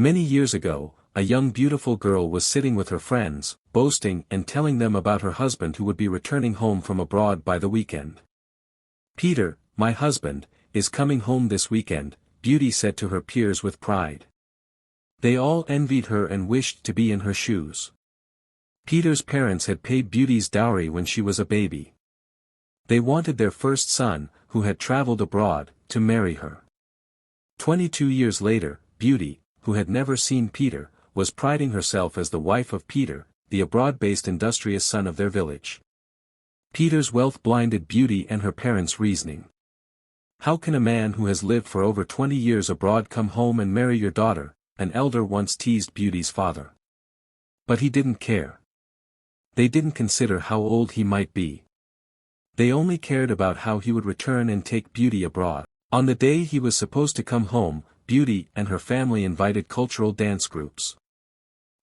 Many years ago, a young beautiful girl was sitting with her friends, boasting and telling them about her husband who would be returning home from abroad by the weekend. "Peter, my husband, is coming home this weekend," Beauty said to her peers with pride. They all envied her and wished to be in her shoes. Peter's parents had paid Beauty's dowry when she was a baby. They wanted their first son, who had traveled abroad, to marry her. 22 years later, Beauty, who had never seen Peter, was priding herself as the wife of Peter, the abroad-based industrious son of their village. Peter's wealth blinded Beauty and her parents' reasoning. "How can a man who has lived for over 20 years abroad come home and marry your daughter?" an elder once teased Beauty's father. But he didn't care. They didn't consider how old he might be. They only cared about how he would return and take Beauty abroad. On the day he was supposed to come home, Beauty and her family invited cultural dance groups.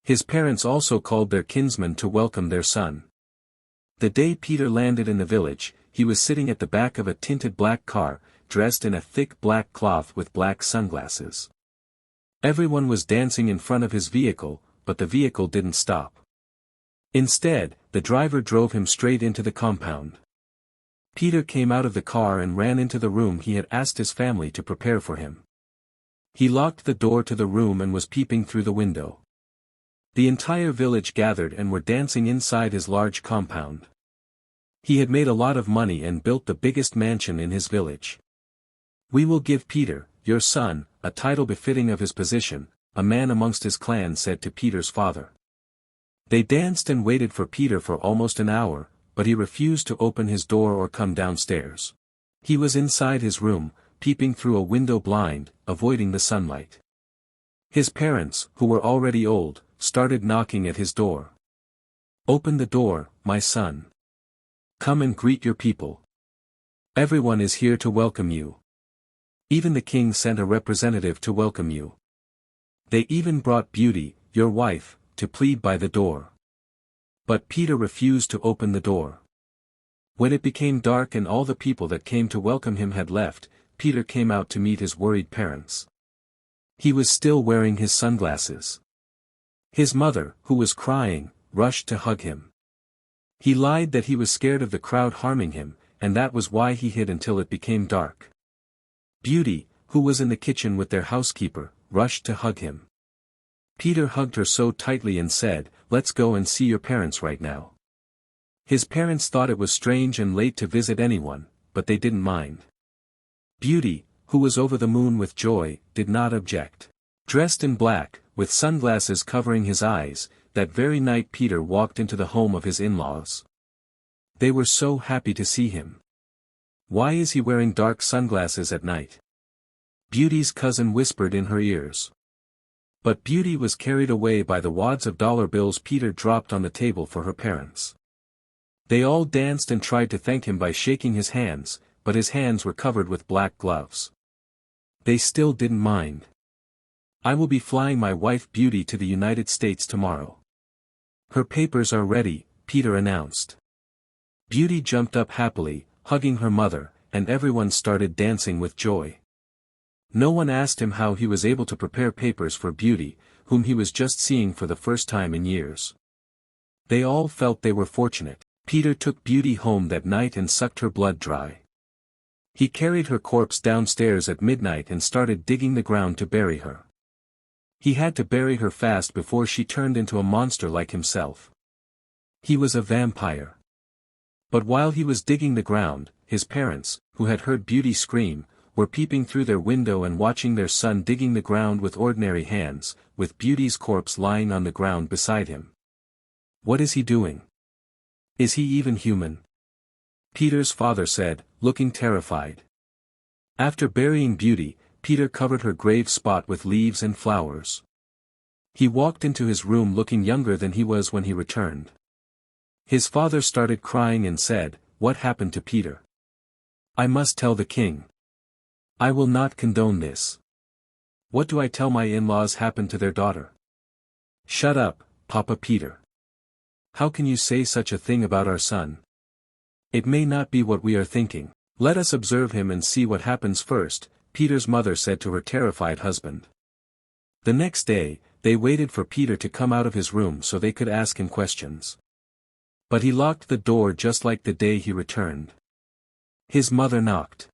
His parents also called their kinsmen to welcome their son. The day Peter landed in the village, he was sitting at the back of a tinted black car, dressed in a thick black cloth with black sunglasses. Everyone was dancing in front of his vehicle, but the vehicle didn't stop. Instead, the driver drove him straight into the compound. Peter came out of the car and ran into the room he had asked his family to prepare for him. He locked the door to the room and was peeping through the window. The entire village gathered and were dancing inside his large compound. He had made a lot of money and built the biggest mansion in his village. "We will give Peter, your son, a title befitting of his position," a man amongst his clan said to Peter's father. They danced and waited for Peter for almost an hour, but he refused to open his door or come downstairs. He was inside his room, peeping through a window blind, avoiding the sunlight. His parents, who were already old, started knocking at his door. "Open the door, my son. Come and greet your people. Everyone is here to welcome you. Even the king sent a representative to welcome you. They even brought Beauty, your wife, to plead by the door." But Peter refused to open the door. When it became dark and all the people that came to welcome him had left, Peter came out to meet his worried parents. He was still wearing his sunglasses. His mother, who was crying, rushed to hug him. He lied that he was scared of the crowd harming him, and that was why he hid until it became dark. Beauty, who was in the kitchen with their housekeeper, rushed to hug him. Peter hugged her so tightly and said, "Let's go and see your parents right now." His parents thought it was strange and late to visit anyone, but they didn't mind. Beauty, who was over the moon with joy, did not object. Dressed in black, with sunglasses covering his eyes, that very night Peter walked into the home of his in-laws. They were so happy to see him. "Why is he wearing dark sunglasses at night?" Beauty's cousin whispered in her ears. But Beauty was carried away by the wads of dollar bills Peter dropped on the table for her parents. They all danced and tried to thank him by shaking his hands, but his hands were covered with black gloves. They still didn't mind. "I will be flying my wife Beauty to the United States tomorrow. Her papers are ready," Peter announced. Beauty jumped up happily, hugging her mother, and everyone started dancing with joy. No one asked him how he was able to prepare papers for Beauty, whom he was just seeing for the first time in years. They all felt they were fortunate. Peter took Beauty home that night and sucked her blood dry. He carried her corpse downstairs at midnight and started digging the ground to bury her. He had to bury her fast before she turned into a monster like himself. He was a vampire. But while he was digging the ground, his parents, who had heard Beauty scream, were peeping through their window and watching their son digging the ground with ordinary hands, with Beauty's corpse lying on the ground beside him. "What is he doing? Is he even human?" Peter's father said, looking terrified. After burying Beauty, Peter covered her grave spot with leaves and flowers. He walked into his room looking younger than he was when he returned. His father started crying and said, "What happened to Peter? I must tell the king. I will not condone this. What do I tell my in-laws happened to their daughter?" "Shut up, Papa Peter. How can you say such a thing about our son? It may not be what we are thinking. Let us observe him and see what happens first," Peter's mother said to her terrified husband. The next day, they waited for Peter to come out of his room so they could ask him questions. But he locked the door just like the day he returned. His mother knocked.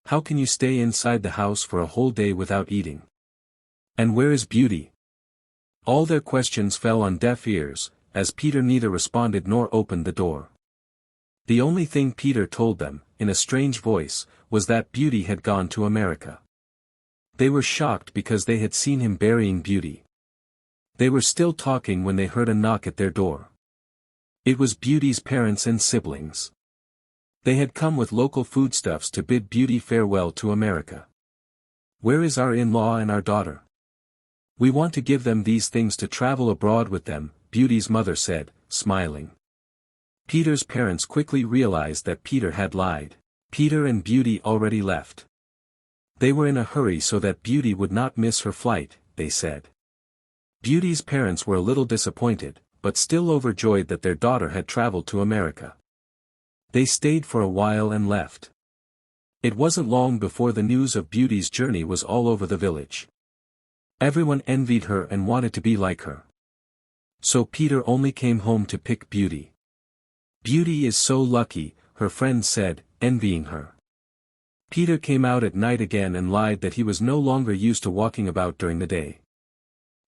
"How can you stay inside the house for a whole day without eating? And where is Beauty?" All their questions fell on deaf ears, as Peter neither responded nor opened the door. The only thing Peter told them, in a strange voice, was that Beauty had gone to America. They were shocked because they had seen him burying Beauty. They were still talking when they heard a knock at their door. It was Beauty's parents and siblings. They had come with local foodstuffs to bid Beauty farewell to America. "Where is our in-law and our daughter? We want to give them these things to travel abroad with them," Beauty's mother said, smiling. Peter's parents quickly realized that Peter had lied. Peter and Beauty already left. They were in a hurry so that Beauty would not miss her flight, they said. Beauty's parents were a little disappointed, but still overjoyed that their daughter had traveled to America. They stayed for a while and left. It wasn't long before the news of Beauty's journey was all over the village. Everyone envied her and wanted to be like her. So Peter only came home to pick Beauty. "Beauty is so lucky," her friends said, envying her. Peter came out at night again and lied that he was no longer used to walking about during the day.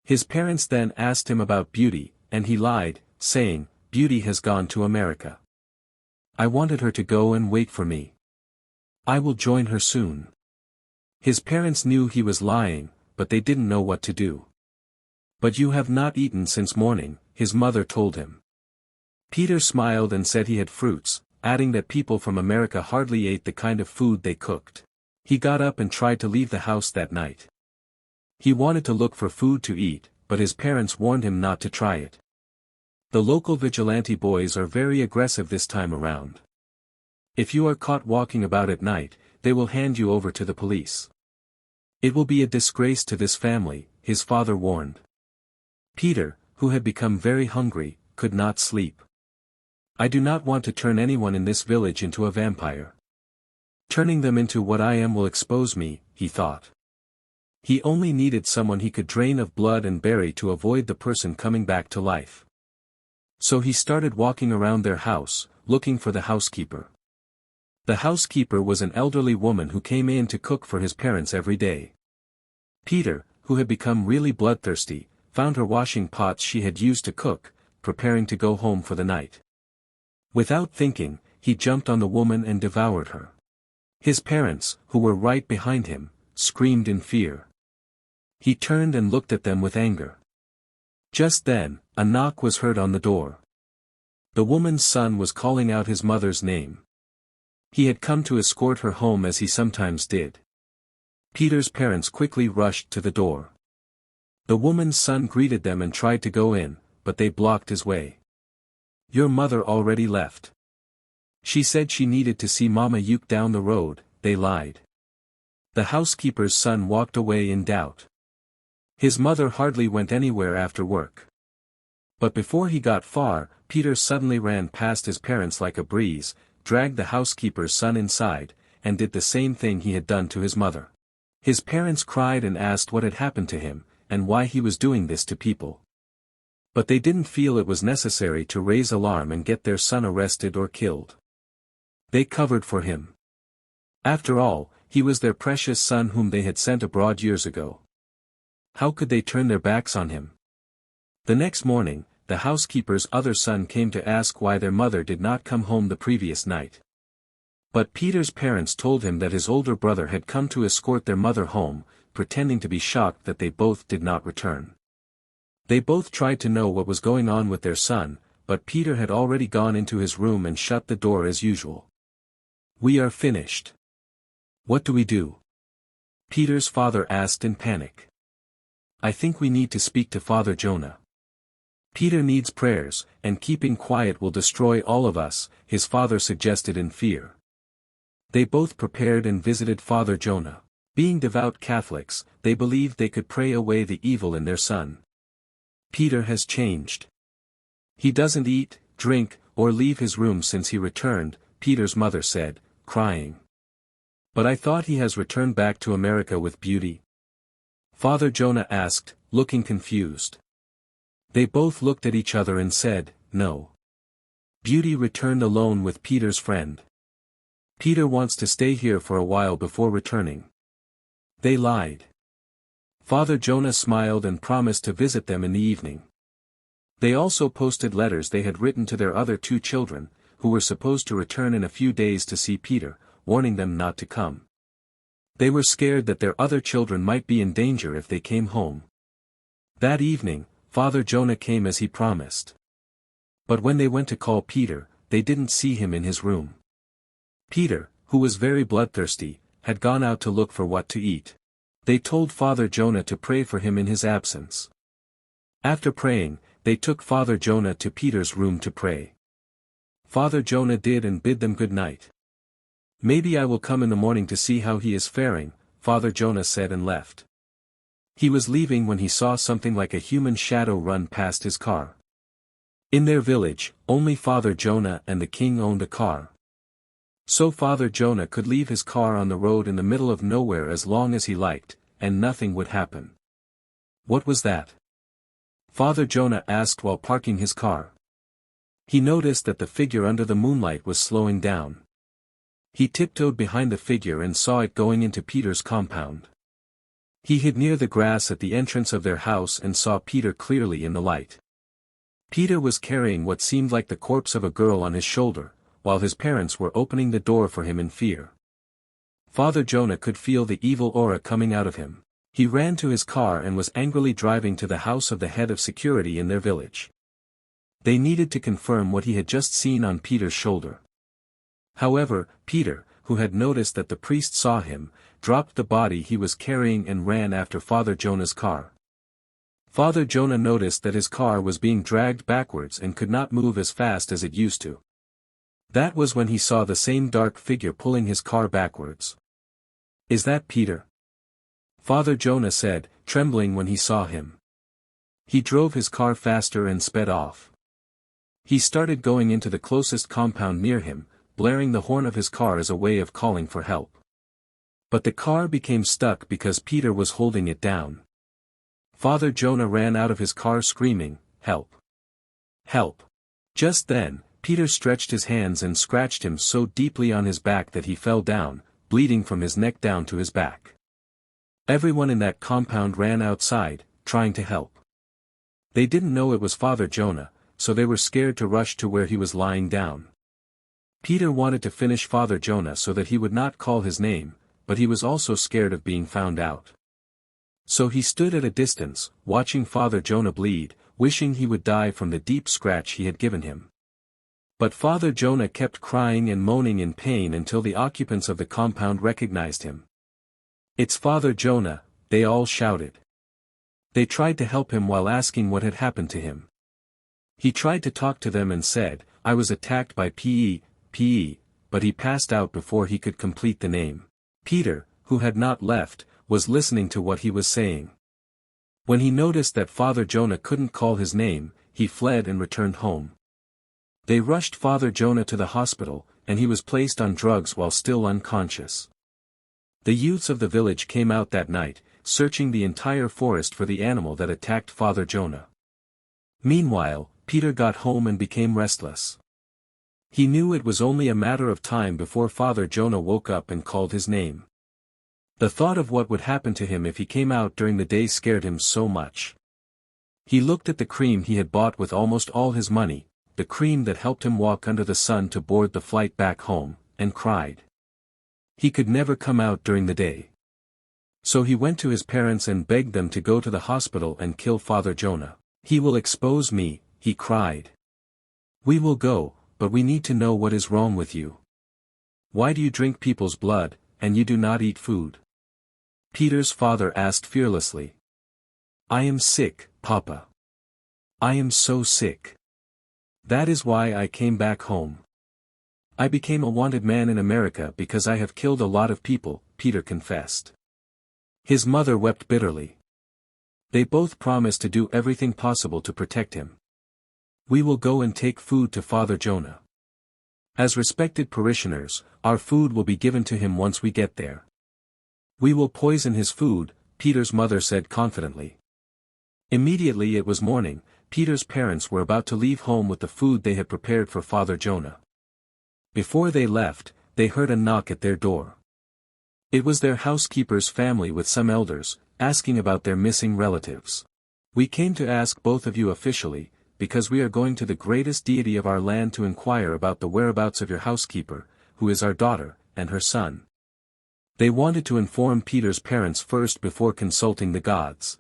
His parents then asked him about Beauty, and he lied, saying, "Beauty has gone to America. I wanted her to go and wait for me. I will join her soon." His parents knew he was lying, but they didn't know what to do. "But you have not eaten since morning," his mother told him. Peter smiled and said he had fruits, adding that people from America hardly ate the kind of food they cooked. He got up and tried to leave the house that night. He wanted to look for food to eat, but his parents warned him not to try it. The local vigilante boys are very aggressive this time around. If you are caught walking about at night, they will hand you over to the police. It will be a disgrace to this family, his father warned. Peter, who had become very hungry, could not sleep. "I do not want to turn anyone in this village into a vampire. Turning them into what I am will expose me," he thought. He only needed someone he could drain of blood and bury to avoid the person coming back to life. So he started walking around their house, looking for the housekeeper. The housekeeper was an elderly woman who came in to cook for his parents every day. Peter, who had become really bloodthirsty, found her washing pots she had used to cook, preparing to go home for the night. Without thinking, he jumped on the woman and devoured her. His parents, who were right behind him, screamed in fear. He turned and looked at them with anger. Just then, a knock was heard on the door. The woman's son was calling out his mother's name. He had come to escort her home as he sometimes did. Peter's parents quickly rushed to the door. The woman's son greeted them and tried to go in, but they blocked his way. "Your mother already left. She said she needed to see Mama Yuke down the road," they lied. The housekeeper's son walked away in doubt. His mother hardly went anywhere after work. But before he got far, Peter suddenly ran past his parents like a breeze, dragged the housekeeper's son inside, and did the same thing he had done to his mother. His parents cried and asked what had happened to him, and why he was doing this to people. But they didn't feel it was necessary to raise alarm and get their son arrested or killed. They covered for him. After all, he was their precious son whom they had sent abroad years ago. How could they turn their backs on him? The next morning, the housekeeper's other son came to ask why their mother did not come home the previous night. But Peter's parents told him that his older brother had come to escort their mother home, pretending to be shocked that they both did not return. They both tried to know what was going on with their son, but Peter had already gone into his room and shut the door as usual. "We are finished. What do we do?" Peter's father asked in panic. "I think we need to speak to Father Jonah. Peter needs prayers, and keeping quiet will destroy all of us," his father suggested in fear. They both prepared and visited Father Jonah. Being devout Catholics, they believed they could pray away the evil in their son. "Peter has changed. He doesn't eat, drink, or leave his room since he returned," Peter's mother said, crying. "But I thought he has returned back to America with Beauty." Father Jonah asked, looking confused. They both looked at each other and said, "No." Beauty returned alone with Peter's friend. "Peter wants to stay here for a while before returning." They lied. Father Jonah smiled and promised to visit them in the evening. They also posted letters they had written to their other 2 children, who were supposed to return in a few days to see Peter, warning them not to come. They were scared that their other children might be in danger if they came home. That evening, Father Jonah came as he promised. But when they went to call Peter, they didn't see him in his room. Peter, who was very bloodthirsty, had gone out to look for what to eat. They told Father Jonah to pray for him in his absence. After praying, they took Father Jonah to Peter's room to pray. Father Jonah did and bid them good night. "Maybe I will come in the morning to see how he is faring," Father Jonah said and left. He was leaving when he saw something like a human shadow run past his car. In their village, only Father Jonah and the king owned a car. So Father Jonah could leave his car on the road in the middle of nowhere as long as he liked, and nothing would happen. "What was that?" Father Jonah asked while parking his car. He noticed that the figure under the moonlight was slowing down. He tiptoed behind the figure and saw it going into Peter's compound. He hid near the grass at the entrance of their house and saw Peter clearly in the light. Peter was carrying what seemed like the corpse of a girl on his shoulder, while his parents were opening the door for him in fear. Father Jonah could feel the evil aura coming out of him. He ran to his car and was angrily driving to the house of the head of security in their village. They needed to confirm what he had just seen on Peter's shoulder. However, Peter, who had noticed that the priest saw him, dropped the body he was carrying and ran after Father Jonah's car. Father Jonah noticed that his car was being dragged backwards and could not move as fast as it used to. That was when he saw the same dark figure pulling his car backwards. "Is that Peter?" Father Jonah said, trembling when he saw him. He drove his car faster and sped off. He started going into the closest compound near him, blaring the horn of his car as a way of calling for help. But the car became stuck because Peter was holding it down. Father Jonah ran out of his car screaming, "Help! Help!" Just then, Peter stretched his hands and scratched him so deeply on his back that he fell down, bleeding from his neck down to his back. Everyone in that compound ran outside, trying to help. They didn't know it was Father Jonah, so they were scared to rush to where he was lying down. Peter wanted to finish Father Jonah so that he would not call his name, but he was also scared of being found out. So he stood at a distance, watching Father Jonah bleed, wishing he would die from the deep scratch he had given him. But Father Jonah kept crying and moaning in pain until the occupants of the compound recognized him. "It's Father Jonah," they all shouted. They tried to help him while asking what had happened to him. He tried to talk to them and said, "I was attacked by PE, but he passed out before he could complete the name. Peter, who had not left, was listening to what he was saying. When he noticed that Father Jonah couldn't call his name, he fled and returned home. They rushed Father Jonah to the hospital, and he was placed on drugs while still unconscious. The youths of the village came out that night, searching the entire forest for the animal that attacked Father Jonah. Meanwhile, Peter got home and became restless. He knew it was only a matter of time before Father Jonah woke up and called his name. The thought of what would happen to him if he came out during the day scared him so much. He looked at the cream he had bought with almost all his money, the cream that helped him walk under the sun to board the flight back home, and cried. He could never come out during the day. So he went to his parents and begged them to go to the hospital and kill Father Jonah. "He will expose me," he cried. "We will go, but we need to know what is wrong with you. Why do you drink people's blood, and you do not eat food?" Peter's father asked fearlessly. "I am sick, Papa. I am so sick. That is why I came back home. I became a wanted man in America because I have killed a lot of people," Peter confessed. His mother wept bitterly. They both promised to do everything possible to protect him. "We will go and take food to Father Jonah. As respected parishioners, our food will be given to him once we get there. We will poison his food," Peter's mother said confidently. Immediately it was morning. Peter's parents were about to leave home with the food they had prepared for Father Jonah. Before they left, they heard a knock at their door. It was their housekeeper's family with some elders, asking about their missing relatives. "We came to ask both of you officially, because we are going to the greatest deity of our land to inquire about the whereabouts of your housekeeper, who is our daughter, and her son." They wanted to inform Peter's parents first before consulting the gods.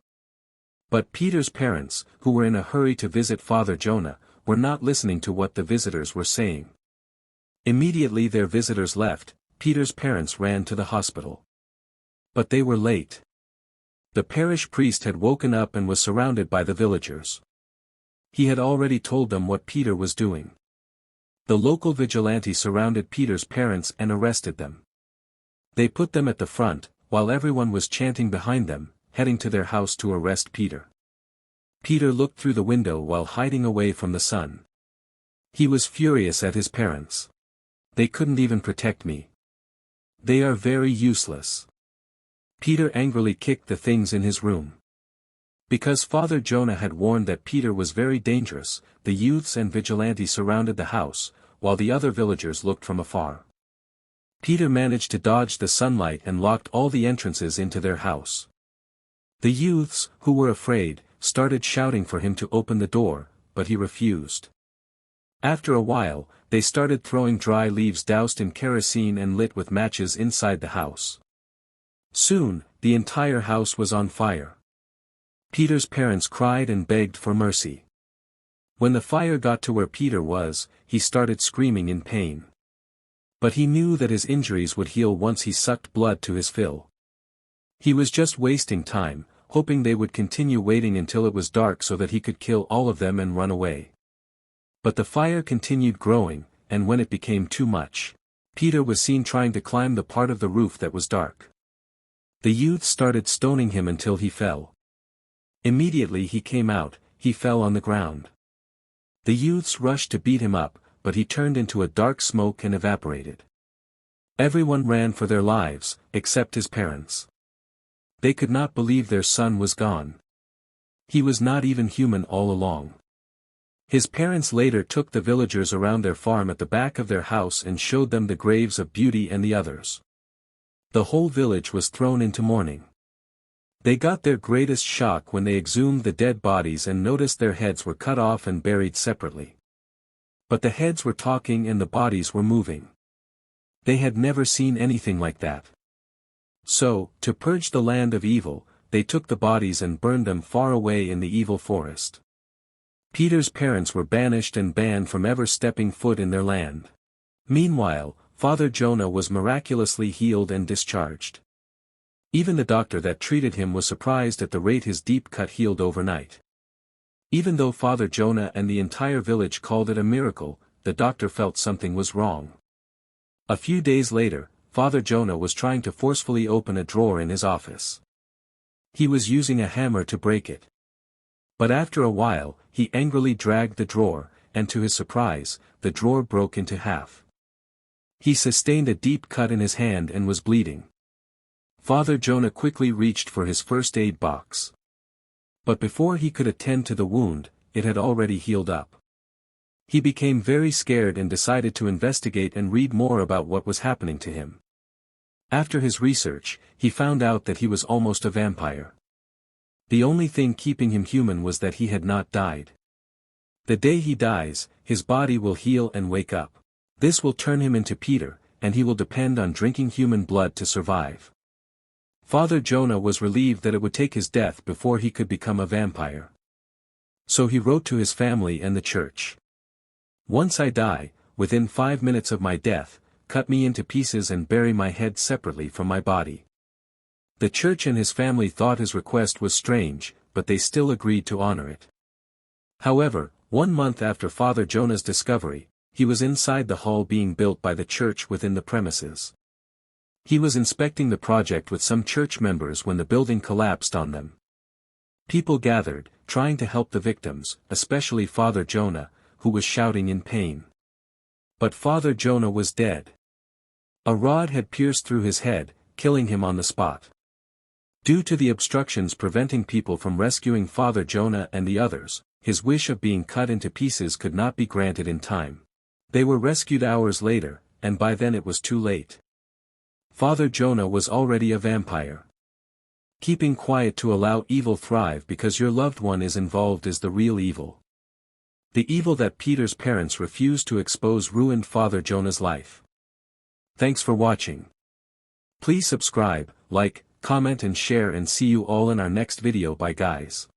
But Peter's parents, who were in a hurry to visit Father Jonah, were not listening to what the visitors were saying. Immediately their visitors left, Peter's parents ran to the hospital. But they were late. The parish priest had woken up and was surrounded by the villagers. He had already told them what Peter was doing. The local vigilante surrounded Peter's parents and arrested them. They put them at the front, while everyone was chanting behind them, heading to their house to arrest Peter. Peter looked through the window while hiding away from the sun. He was furious at his parents. "They couldn't even protect me. They are very useless." Peter angrily kicked the things in his room. Because Father Jonah had warned that Peter was very dangerous, the youths and vigilante surrounded the house, while the other villagers looked from afar. Peter managed to dodge the sunlight and locked all the entrances into their house. The youths, who were afraid, started shouting for him to open the door, but he refused. After a while, they started throwing dry leaves doused in kerosene and lit with matches inside the house. Soon, the entire house was on fire. Peter's parents cried and begged for mercy. When the fire got to where Peter was, he started screaming in pain. But he knew that his injuries would heal once he sucked blood to his fill. He was just wasting time, hoping they would continue waiting until it was dark so that he could kill all of them and run away. But the fire continued growing, and when it became too much, Peter was seen trying to climb the part of the roof that was dark. The youth started stoning him until he fell. Immediately he came out, he fell on the ground. The youths rushed to beat him up, but he turned into a dark smoke and evaporated. Everyone ran for their lives, except his parents. They could not believe their son was gone. He was not even human all along. His parents later took the villagers around their farm at the back of their house and showed them the graves of Beauty and the others. The whole village was thrown into mourning. They got their greatest shock when they exhumed the dead bodies and noticed their heads were cut off and buried separately. But the heads were talking and the bodies were moving. They had never seen anything like that. So, to purge the land of evil, they took the bodies and burned them far away in the evil forest. Peter's parents were banished and banned from ever stepping foot in their land. Meanwhile, Father Jonah was miraculously healed and discharged. Even the doctor that treated him was surprised at the rate his deep cut healed overnight. Even though Father Jonah and the entire village called it a miracle, the doctor felt something was wrong. A few days later, Father Jonah was trying to forcefully open a drawer in his office. He was using a hammer to break it. But after a while, he angrily dragged the drawer, and to his surprise, the drawer broke into half. He sustained a deep cut in his hand and was bleeding. Father Jonah quickly reached for his first aid box. But before he could attend to the wound, it had already healed up. He became very scared and decided to investigate and read more about what was happening to him. After his research, he found out that he was almost a vampire. The only thing keeping him human was that he had not died. The day he dies, his body will heal and wake up. This will turn him into Peter, and he will depend on drinking human blood to survive. Father Jonah was relieved that it would take his death before he could become a vampire. So he wrote to his family and the church. "Once I die, within 5 minutes of my death, cut me into pieces and bury my head separately from my body." The church and his family thought his request was strange, but they still agreed to honor it. However, 1 month after Father Jonah's discovery, he was inside the hall being built by the church within the premises. He was inspecting the project with some church members when the building collapsed on them. People gathered, trying to help the victims, especially Father Jonah, who was shouting in pain. But Father Jonah was dead. A rod had pierced through his head, killing him on the spot. Due to the obstructions preventing people from rescuing Father Jonah and the others, his wish of being cut into pieces could not be granted in time. They were rescued hours later, and by then it was too late. Father Jonah was already a vampire. Keeping quiet to allow evil thrive because your loved one is involved is the real evil. The evil that Peter's parents refused to expose ruined Father Jonah's life. Thanks for watching. Please subscribe, like, comment and share, and see you all in our next video. Bye guys.